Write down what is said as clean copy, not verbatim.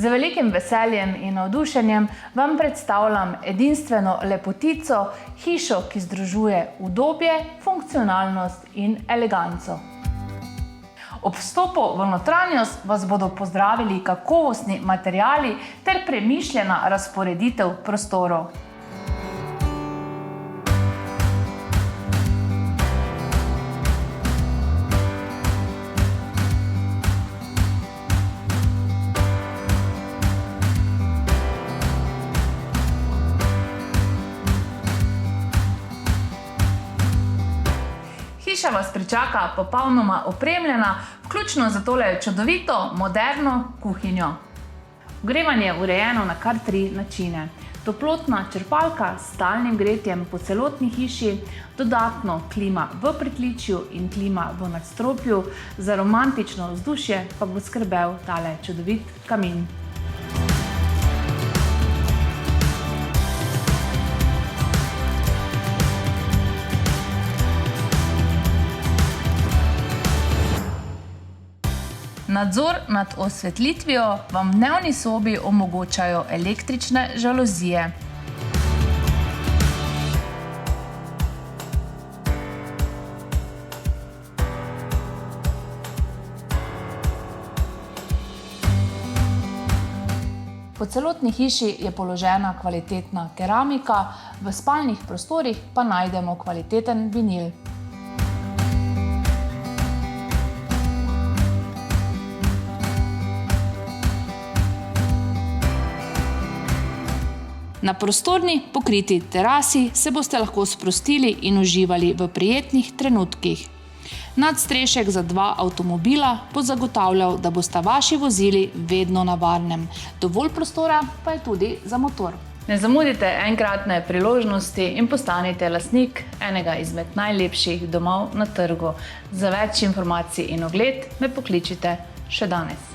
Z velikim veseljem in navdušenjem vam predstavljam edinstveno lepotico, hišo, ki združuje udobje, funkcionalnost in eleganco. Ob vstopu v notranjost vas bodo pozdravili kakovostni materiali ter premišljena razporeditev prostorov. Hiša vas pričaka popolnoma opremljena, vključno za tole čudovito, moderno kuhinjo. Ogrevanje je urejeno na kar 3 načine. Toplotna črpalka s stalnim gretjem po celotni hiši, dodatno klima v pritličju in klima v nadstropju, za romantično vzdušje pa bo skrbel tale čudovit kamin. Nadzor nad osvetlitvijo vam v dnevni sobi omogočajo električne žaluzije. Po celotni hiši je položena kvalitetna keramika, v spalnih prostorih pa najdemo kvaliteten vinil. Na prostorni pokriti terasi se boste lahko sprostili in uživali v prijetnih trenutkih. Nadstrešek za 2 avtomobila bo zagotavljal, da bosta vaši vozili vedno na varnem. Dovolj prostora pa je tudi za motor. Ne zamudite enkratne priložnosti in postanite lastnik enega izmed najlepših domov na trgu. Za več informacij in ogled me pokličite še danes.